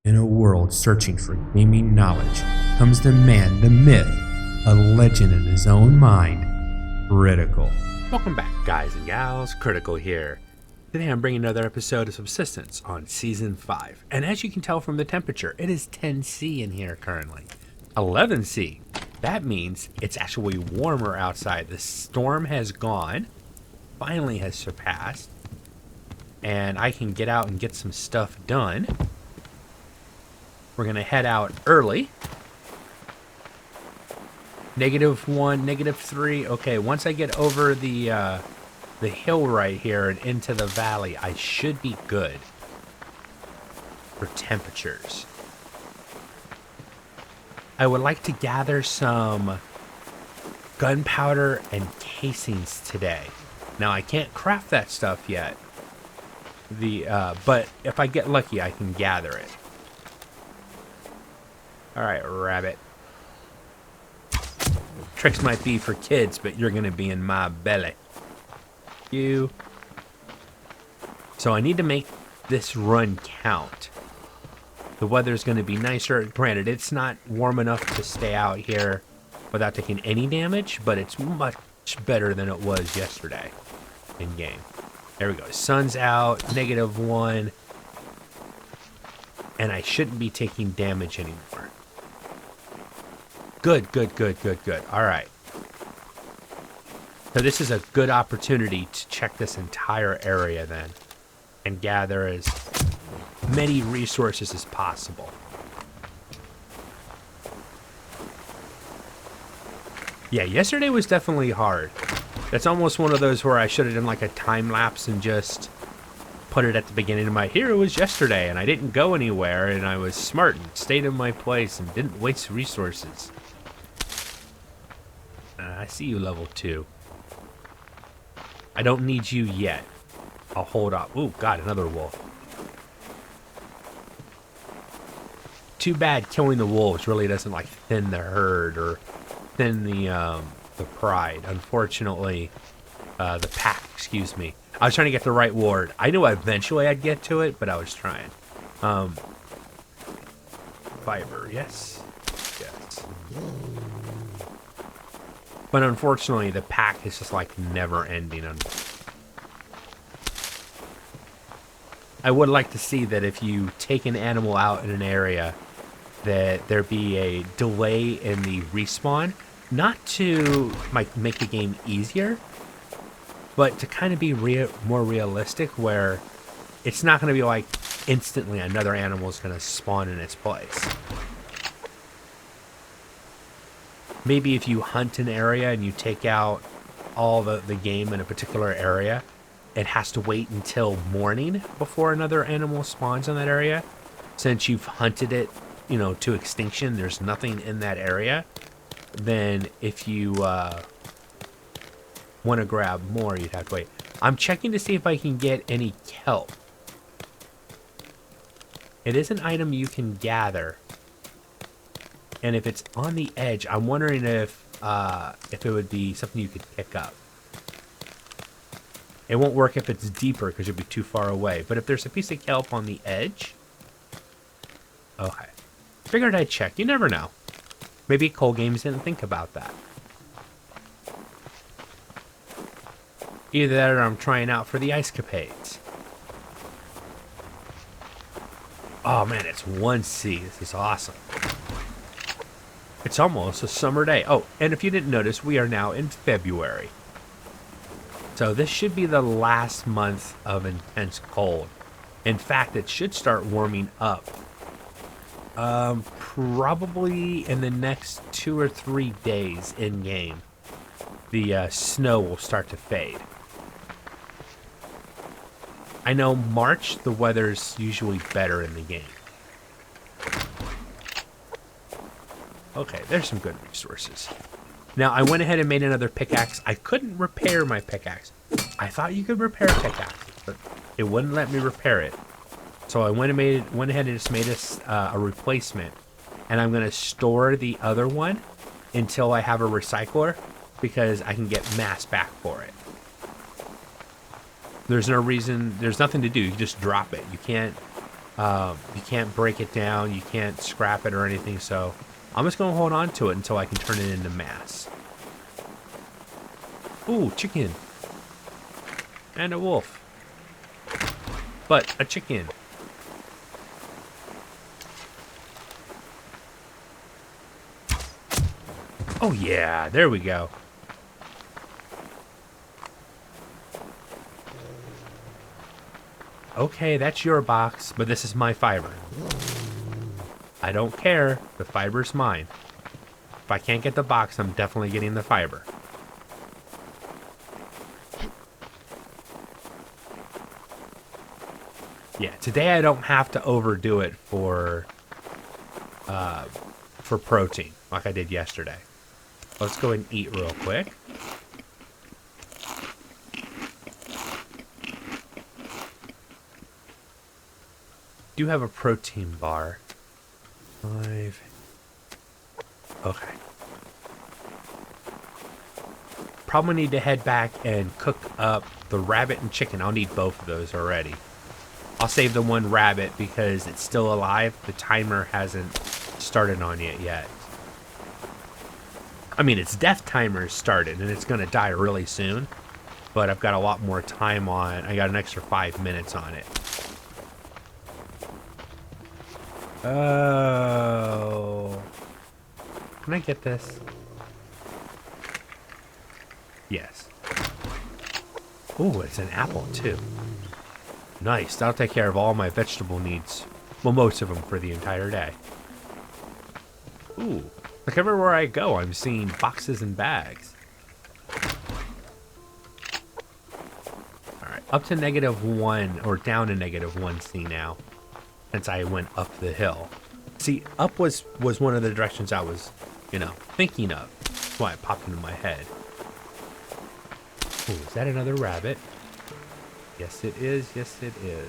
In a world searching for gaming knowledge comes the man, the myth, a legend in his own mind, Critical. Welcome back, guys and gals. Critical here. Today I'm bringing another episode of Subsistence on Season 5. And as you can tell from the temperature, it is 10°C in here currently. 11°C. That means it's actually warmer outside. The storm has gone, finally has surpassed, and I can get out and get some stuff done. We're going to head out early. -1, -3. Okay, once I get over the hill right here and into the valley, I should be good for temperatures. I would like to gather some gunpowder and casings today. Now, I can't craft that stuff yet. But if I get lucky, I can gather it. Alright, rabbit. Tricks might be for kids, but you're going to be in my belly. You. So I need to make this run count. The weather's going to be nicer. Granted, it's not warm enough to stay out here without taking any damage, but it's much better than it was yesterday in game. There we go. Sun's out, -1. And I shouldn't be taking damage anymore. Good, good, good, good, good. All right. So this is a good opportunity to check this entire area then and gather as many resources as possible. Yeah, yesterday was definitely hard. That's almost one of those where I should have done like a time lapse and just put it at the beginning of my, here it was yesterday, and I didn't go anywhere, and I was smart and stayed in my place and didn't waste resources. I see you, level 2. I don't need you yet. I'll hold off. Ooh, God, another wolf. Too bad killing the wolves really doesn't like thin the herd or thin the pride. Unfortunately, the pack, excuse me. I was trying to get the right word. I knew eventually I'd get to it, but I was trying. Fiber, yes. Yes. But unfortunately, the pack is just like never ending. I would like to see that if you take an animal out in an area, that there be a delay in the respawn. Not to make the game easier, but to kind of be more realistic, where it's not going to be like instantly another animal is going to spawn in its place. Maybe if you hunt an area and you take out all the game in a particular area, it has to wait until morning before another animal spawns in that area. Since you've hunted it, to extinction, there's nothing in that area. Then if you want to grab more, you'd have to wait. I'm checking to see if I can get any kelp. It is an item you can gather. And if it's on the edge, I'm wondering if it would be something you could pick up. It won't work if it's deeper because you'll be too far away. But if there's a piece of kelp on the edge... Okay. Figured I'd check. You never know. Maybe Cold Games didn't think about that. Either that or I'm trying out for the ice capades. Oh man, it's 1°C. This is awesome. It's almost a summer day. Oh, and if you didn't notice, we are now in February. So this should be the last month of intense cold. In fact, it should start warming up. Probably in the next 2 or 3 days in game, the snow will start to fade. I know March, the weather's usually better in the game. Okay, there's some good resources. Now, I went ahead and made another pickaxe. I couldn't repair my pickaxe. I thought you could repair pickaxes, but it wouldn't let me repair it. So I went ahead and just made a replacement. And I'm going to store the other one until I have a recycler, because I can get mass back for it. There's no reason, there's nothing to do. You just drop it. You can't You can't break it down, you can't scrap it or anything, so I'm just going to hold on to it until I can turn it into mass. Ooh, chicken. And a wolf. But a chicken. Oh yeah, there we go. Okay, that's your box, but this is my fiber. I don't care. The fiber's mine. If I can't get the box, I'm definitely getting the fiber. Yeah, today I don't have to overdo it for protein like I did yesterday. Let's go and eat real quick. Do have a protein bar. 5. Okay. Probably need to head back and cook up the rabbit and chicken. I'll need both of those already. I'll save the one rabbit because it's still alive. The timer hasn't started on it yet. I mean, its death timer started and it's going to die really soon. But I've got a lot more time on. I got an extra 5 minutes on it. Oh. Can I get this? Yes. Ooh, it's an apple too. Nice. That'll take care of all my vegetable needs. Well, most of them for the entire day. Ooh. Like everywhere I go, I'm seeing boxes and bags. Alright. Up to -1, or down to -1C now. Since I went up the hill. See, up was one of the directions I was, thinking of. That's why it popped into my head. Ooh, is that another rabbit? Yes, it is. Yes, it is.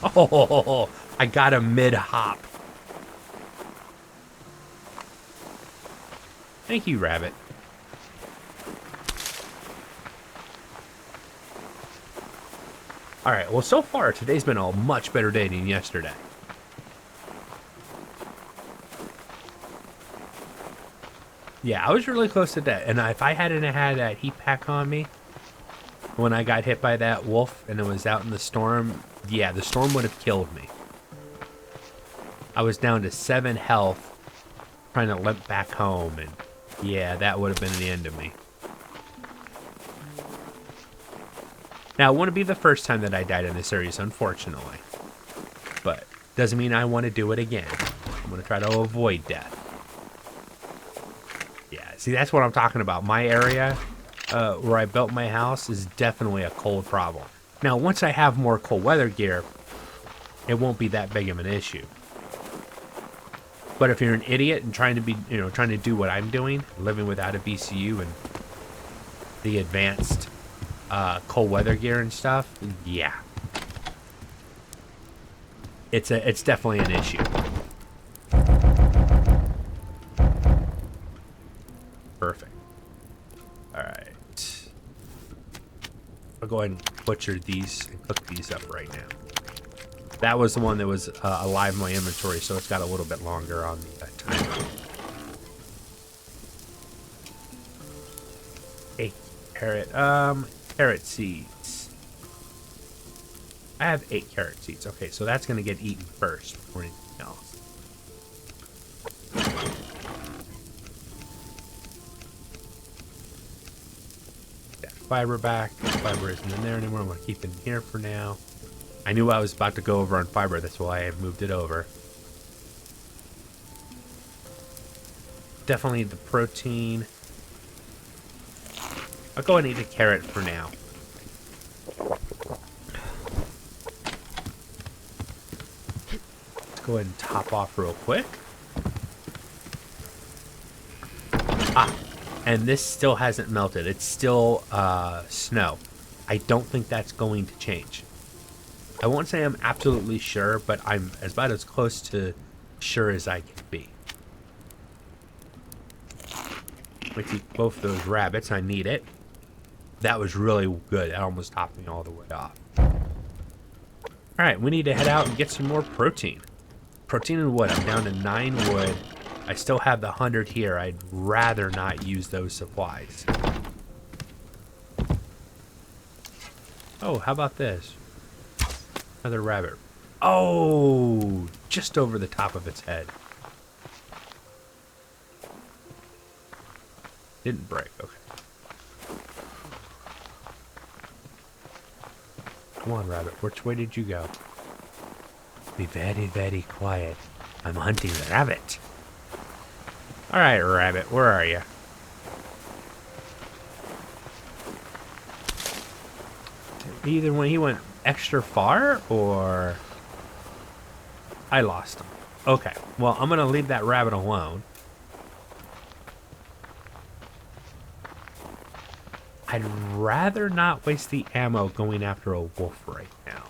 Oh, I got a mid-hop. Thank you, rabbit. Alright, well, so far, today's been a much better day than yesterday. Yeah, I was really close to that. And if I hadn't had that heat pack on me when I got hit by that wolf and it was out in the storm, yeah, the storm would have killed me. I was down to 7 health trying to limp back home, and yeah, that would have been the end of me. Now, it wouldn't be the first time that I died in this series, unfortunately. But doesn't mean I want to do it again. I'm going to try to avoid death. Yeah, see, that's what I'm talking about. My area where I built my house is definitely a cold problem. Now, once I have more cold weather gear, it won't be that big of an issue. But if you're an idiot and trying to do what I'm doing, living without a BCU and the advanced cold weather gear and stuff, yeah, it's definitely an issue. Perfect. All right, I'll go ahead and butcher these and cook these up right now. That was the one that was alive in my inventory, so it's got a little bit longer on the timer. Hey, carrot seeds. I have 8 carrot seeds. Okay, so that's going to get eaten first before anything else. That fiber back. Fiber isn't in there anymore. I'm going to keep it in here for now. I knew I was about to go over on fiber. That's why I moved it over. Definitely the protein. I'll go and eat a carrot for now. Let's go ahead and top off real quick. Ah, and this still hasn't melted. It's still snow. I don't think that's going to change. I won't say I'm absolutely sure, but I'm about as close to sure as I can be. Let's eat both those rabbits. I need it. That was really good. That almost topped me all the way off. Alright, we need to head out and get some more protein. Protein and wood. I'm down to 9 wood. I still have the 100 here. I'd rather not use those supplies. Oh, how about this? Another rabbit. Oh, just over the top of its head. Didn't break, okay. Come on, rabbit. Which way did you go? Be very, very quiet. I'm hunting the rabbit. Alright, rabbit, where are you? Either when he went extra far, or I lost him. Okay, well, I'm gonna leave that rabbit alone. I'd rather not waste the ammo going after a wolf right now.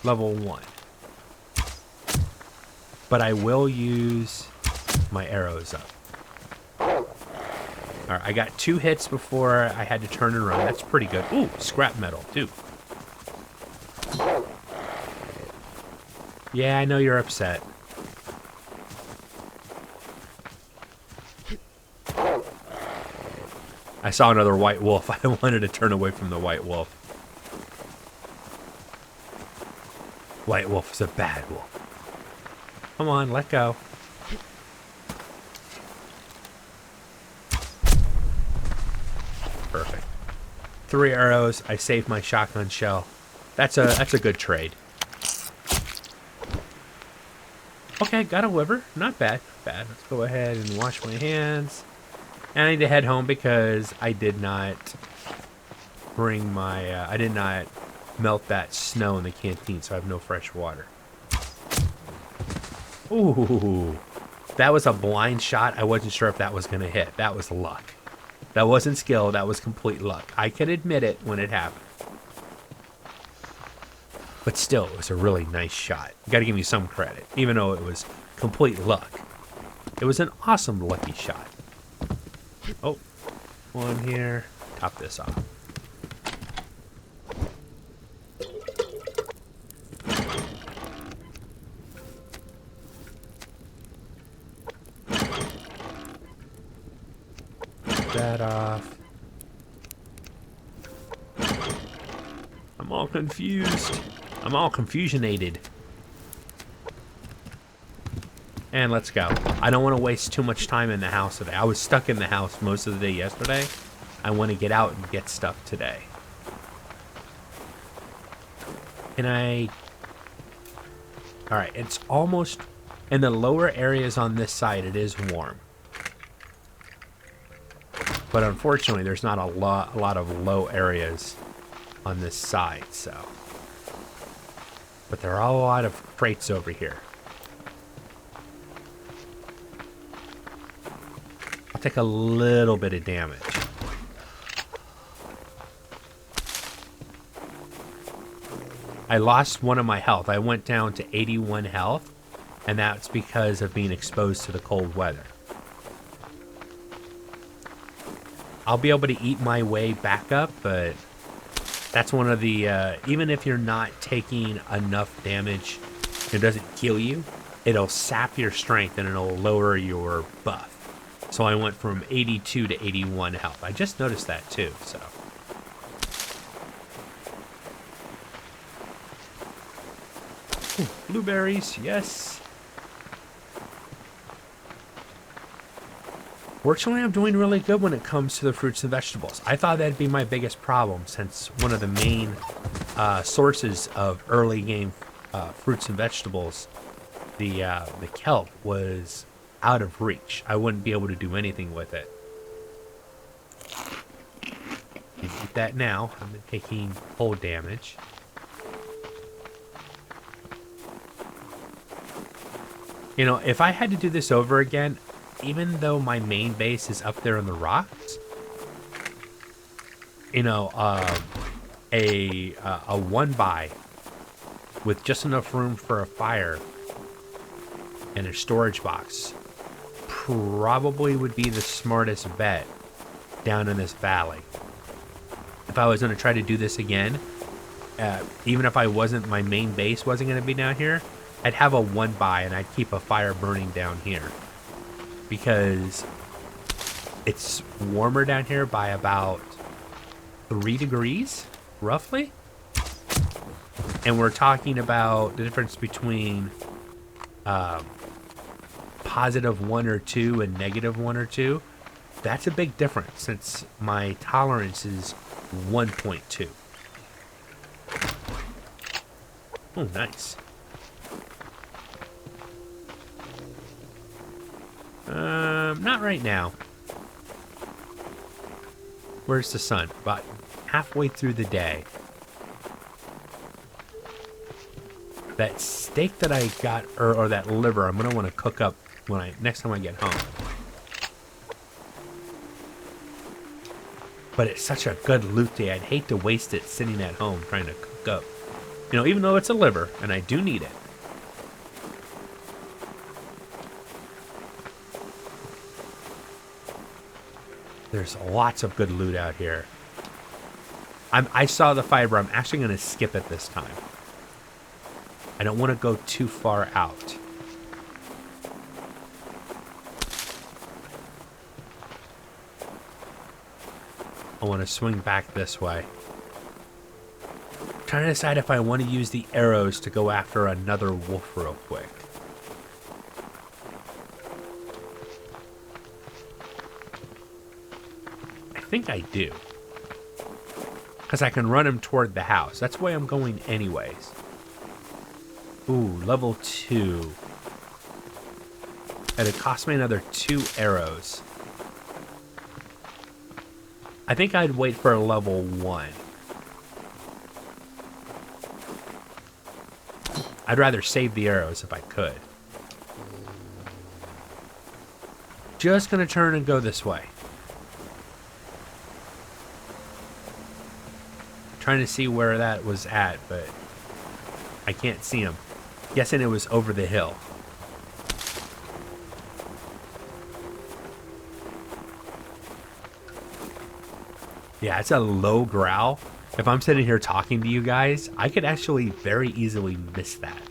Level 1. But I will use my arrows up. Alright, I got 2 hits before I had to turn and run. That's pretty good. Ooh, scrap metal, too. Yeah, I know you're upset. I saw another white wolf. I wanted to turn away from the white wolf. White wolf is a bad wolf. Come on, let go. Perfect. 3 arrows. I saved my shotgun shell. That's a good trade. Okay, got a liver. Not bad. Bad. Let's go ahead and wash my hands. And I need to head home because I did not bring my... I did not melt that snow in the canteen, so I have no fresh water. Ooh. That was a blind shot. I wasn't sure if that was going to hit. That was luck. That wasn't skill. That was complete luck. I can admit it when it happened. But still, it was a really nice shot. You got to give me some credit, even though it was complete luck. It was an awesome lucky shot. Oh, one here. Top this off. That off. I'm all confused. I'm all confusionated. And let's go. I don't want to waste too much time in the house today. I was stuck in the house most of the day yesterday. I want to get out and get stuff today. Alright, it's almost... In the lower areas on this side, it is warm. But unfortunately, there's not a lot of low areas on this side, so... But there are a lot of crates over here. I'll take a little bit of damage. I lost one of my health. I went down to 81 health, and that's because of being exposed to the cold weather. I'll be able to eat my way back up, but that's one of the, even if you're not taking enough damage, it doesn't kill you, it'll sap your strength and it'll lower your buff. So I went from 82 to 81 health. I just noticed that too, so. Ooh, blueberries, yes. Fortunately, I'm doing really good when it comes to the fruits and vegetables. I thought that'd be my biggest problem, since one of the main sources of early game fruits and vegetables, the kelp, was out of reach. I wouldn't be able to do anything with it. You eat that now. I'm taking cold damage. You know, if I had to do this over again, even though my main base is up there in the rocks, you know, a 1x with just enough room for a fire and a storage box probably would be the smartest bet down in this valley. If I was going to try to do this again, even if my main base wasn't going to be down here, I'd have a 1-by and I'd keep a fire burning down here. Because it's warmer down here by about 3 degrees, roughly. And we're talking about the difference between +1 or 2 and -1 or 2. That's a big difference since my tolerance is 1.2. Oh, nice. Not right now. Where's the sun? About halfway through the day. That steak that I got, or that liver, I'm gonna want to cook up next time I get home. But it's such a good loot day. I'd hate to waste it sitting at home trying to cook up. You know, even though it's a liver, and I do need it. There's lots of good loot out here. I saw the fiber. I'm actually going to skip it this time. I don't want to go too far out. I want to swing back this way. I'm trying to decide if I want to use the arrows to go after another wolf real quick. I think I do. Because I can run him toward the house. That's the way I'm going anyways. Ooh, level 2. And it cost me another 2 arrows. I think I'd wait for a level 1. I'd rather save the arrows if I could. Just gonna turn and go this way. Trying to see where that was at, but I can't see him. Guessing it was over the hill. Yeah, it's a low growl. If I'm sitting here talking to you guys, I could actually very easily miss that.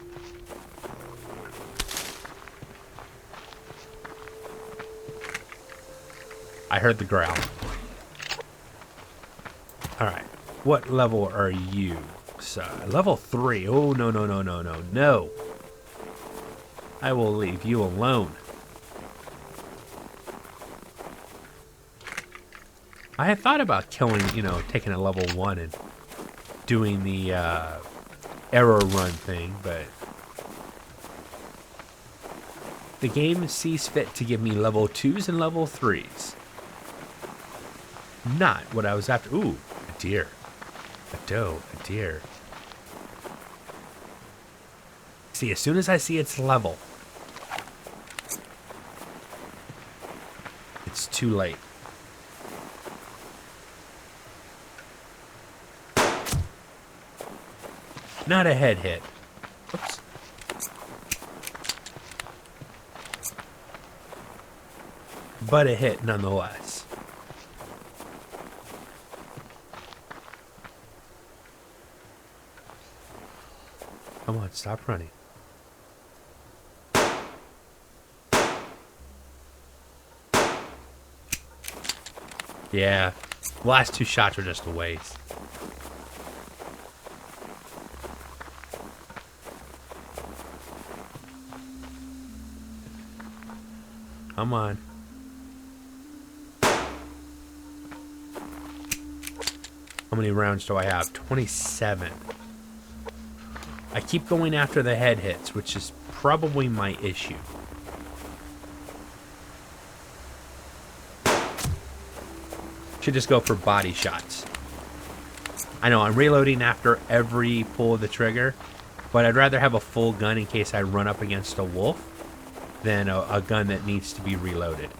I heard the growl. Alright, what level are you? Level 3. Oh, no, no, no, no, no, no. I will leave you alone. I had thought about killing, taking a level 1 and doing the arrow run thing, but the game sees fit to give me level 2s and level 3s. Not what I was after. Ooh, a deer. A doe, a deer. See, as soon as I see its level, it's too late. Not a head hit. Oops. But a hit nonetheless. Come on, stop running. Yeah, the last 2 shots were just a waste. Come on. How many rounds do I have? 27. I keep going after the head hits, which is probably my issue. Should just go for body shots. I know I'm reloading after every pull of the trigger, but I'd rather have a full gun in case I run up against a wolf than a gun that needs to be reloaded.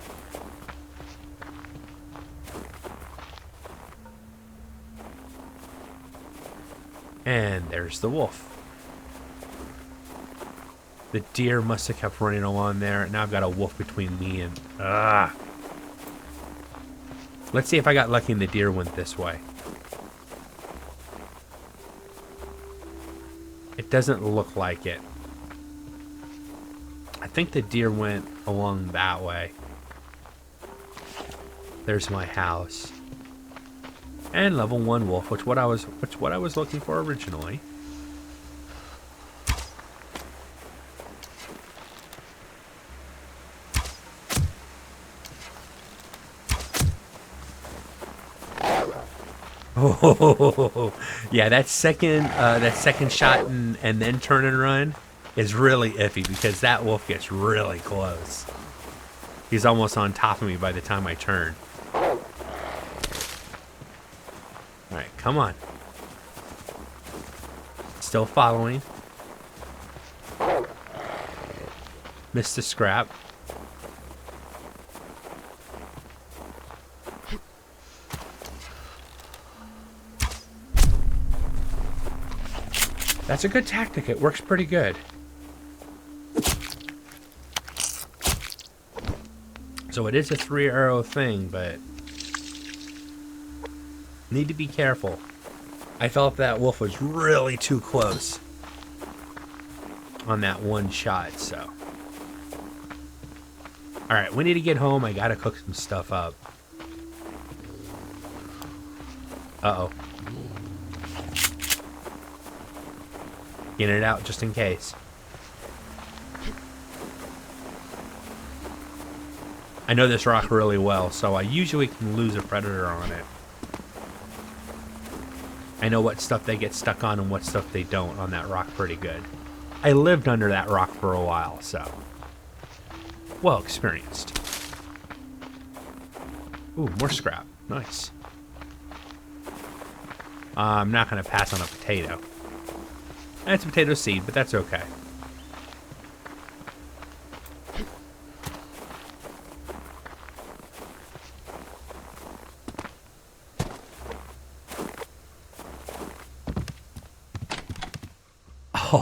And there's the wolf. The deer must have kept running along there. Now I've got a wolf between me and... Let's see if I got lucky and the deer went this way. It doesn't look like it. I think the deer went along that way. There's my house. And level 1 wolf, which what I was looking for originally. Oh, yeah, that second shot and then turn and run is really iffy because that wolf gets really close. He's almost on top of me by the time I turn. Alright, come on. Still following. Missed a scrap. That's a good tactic. It works pretty good. So it is a 3-arrow thing, but need to be careful. I felt that wolf was really too close on that one shot, so. Alright, we need to get home. I gotta cook some stuff up. Uh-oh. Get it out just in case. I know this rock really well, so I usually can lose a predator on it. I know what stuff they get stuck on and what stuff they don't on that rock pretty good. I lived under that rock for a while, so well experienced. Ooh, more scrap. Nice. I'm not going to pass on a potato. It's a potato seed, but that's okay.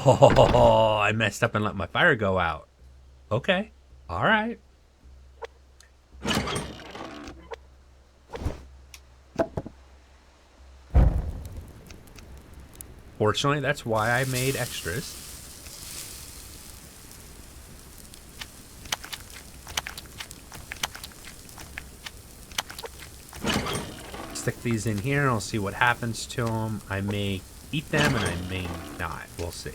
Oh, I messed up and let my fire go out. Okay. All right. Fortunately, that's why I made extras. Stick these in here and I'll see what happens to them. I may eat them and I may not. We'll see.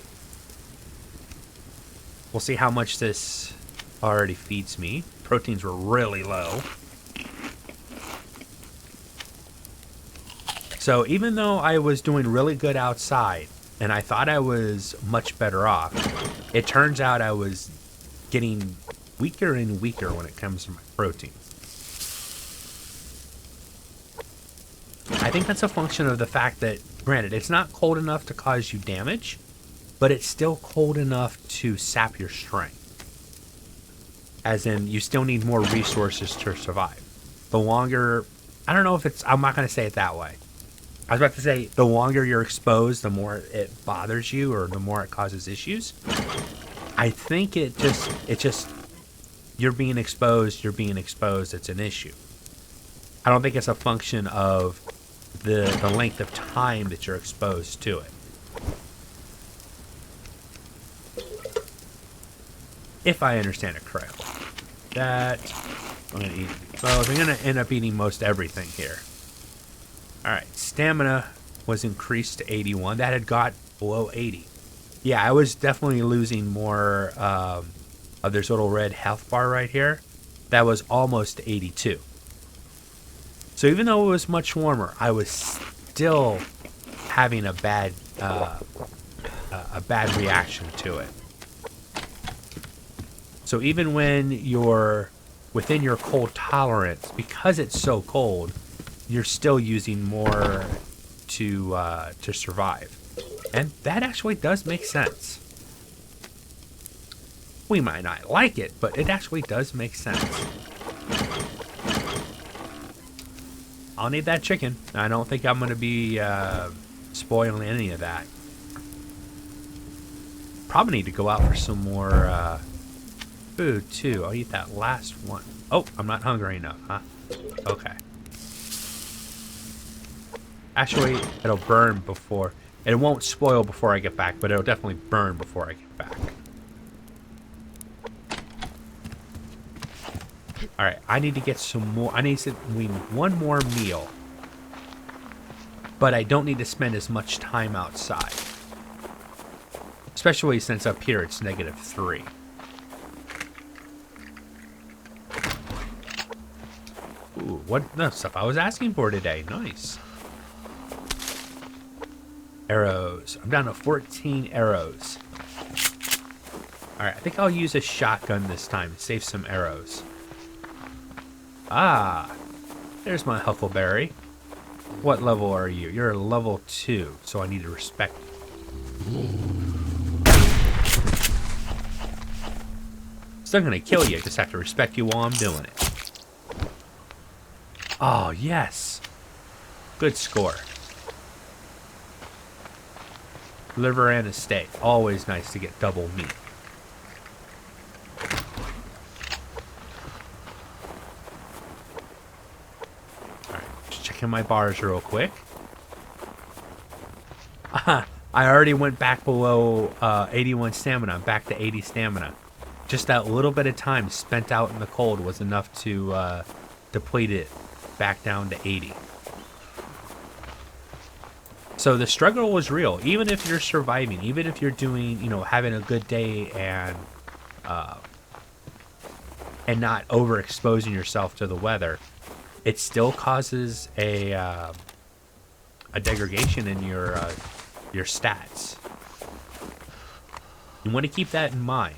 We'll see how much this already feeds me. Proteins were really low. So even though I was doing really good outside and I thought I was much better off, it turns out I was getting weaker and weaker when it comes to my proteins. I think that's a function of the fact that, granted, it's not cold enough to cause you damage, but it's still cold enough to sap your strength. As in, you still need more resources to survive. The longer, I don't know if it's, I'm not going to say it that way. I was about to say, the longer you're exposed, the more it bothers you or the more it causes issues. I think it just, you're being exposed, it's an issue. I don't think it's a function of the length of time that you're exposed to it. If I understand it correctly. That, I'm going to eat, well, I'm going to end up eating most everything here. Alright, stamina was increased to 81. That had got below 80. Yeah, I was definitely losing more of this little red health bar right here. That was almost 82. So even though it was much warmer, I was still having a bad reaction to it. So even when you're within your cold tolerance, because it's so cold, you're still using more to survive. And that actually does make sense. We might not like it, but it actually does make sense. I'll need that chicken. I don't think I'm going to be spoiling any of that. Probably need to go out for some more food, too. I'll eat that last one. Oh, I'm not hungry enough, huh? Okay. Actually, it'll burn before. It won't spoil before I get back, but it'll definitely burn before I get back. Alright, I need to get some more. I need to win one more meal. But I don't need to spend as much time outside. Especially since up here it's -3. Ooh, what the stuff I was asking for today. Nice. Arrows. I'm down to 14 arrows. Alright, I think I'll use a shotgun this time to save some arrows. Ah, there's my huckleberry. What level are you? You're level 2, so I need to respect you. Still gonna kill you, just have to respect you while I'm doing it. Oh, yes. Good score. Liver and a steak. Always nice to get double meat. Alright, just checking my bars real quick. I already went back below 81 stamina. I'm back to 80 stamina. Just that little bit of time spent out in the cold was enough to deplete it back down to 80. So the struggle was real. Even if you're surviving, even if you're doing, you know, having a good day and not overexposing yourself to the weather, it still causes a degradation in your stats. You want to keep that in mind.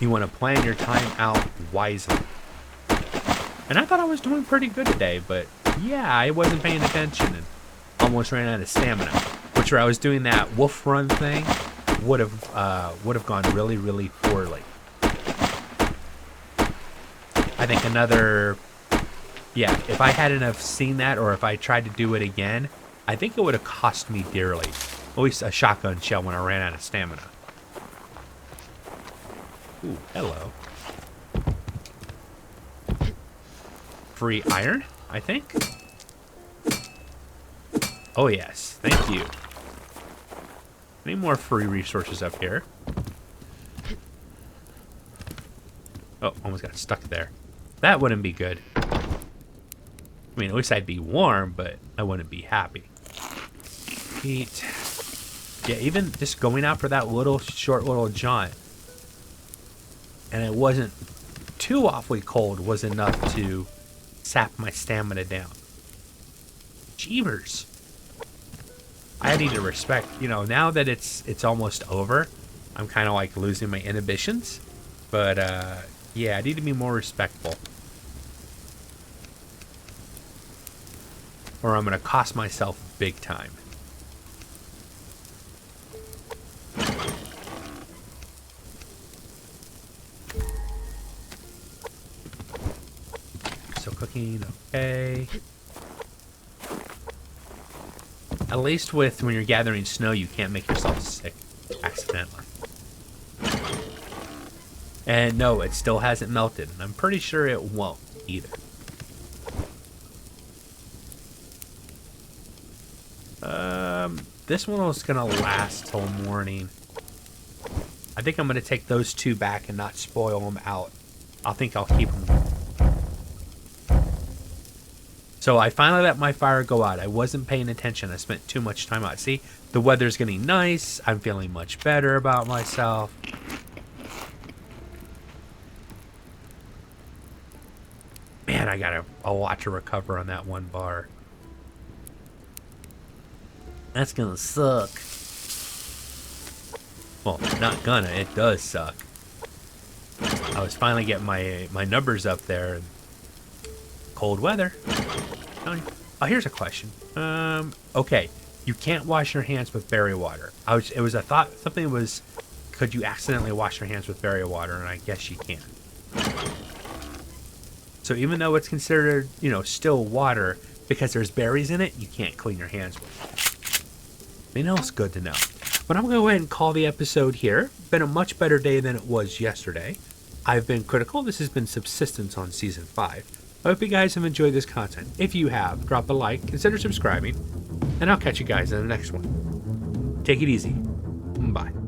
You want to plan your time out wisely. And I thought I was doing pretty good today, but yeah, I wasn't paying attention and almost ran out of stamina. Which where I was doing that wolf run thing would have gone really, really poorly. I think if I hadn't have seen that, or if I tried to do it again, I think it would have cost me dearly. At least a shotgun shell when I ran out of stamina. Ooh, hello. Free iron, I think. Oh yes, thank you. Any more free resources up here? Oh, almost got stuck there. That wouldn't be good. I mean, at least I'd be warm, but I wouldn't be happy. Heat. Yeah, even just going out for that short little jaunt, and it wasn't too awfully cold, was enough to sap my stamina down. Jeebers. I need to respect, you know, now that it's almost over, I'm kind of like losing my inhibitions. But, yeah, I need to be more respectful. Or I'm going to cost myself big time. So cooking, okay. At least with when you're gathering snow, you can't make yourself sick accidentally. And no, it still hasn't melted. And I'm pretty sure it won't either. This one was gonna last till morning. I think I'm gonna take those two back and not spoil them out. I think I'll keep them. So I finally let my fire go out. I wasn't paying attention. I spent too much time out. See, the weather's getting nice. I'm feeling much better about myself. Man, I got a lot to recover on that one bar. That's gonna suck. Well, not gonna. It does suck. I was finally getting my numbers up there. Cold weather. Oh, here's a question. Okay, you can't wash your hands with berry water. It was a thought. Something was, could you accidentally wash your hands with berry water? And I guess you can. So even though it's considered, you know, still water, because there's berries in it, you can't clean your hands with it. You know, it's good to know. But I'm going to go ahead and call the episode here. Been a much better day than it was yesterday. I've been critical. This has been Subsistence on Season 5. I hope you guys have enjoyed this content. If you have, drop a like, consider subscribing, and I'll catch you guys in the next one. Take it easy. Bye.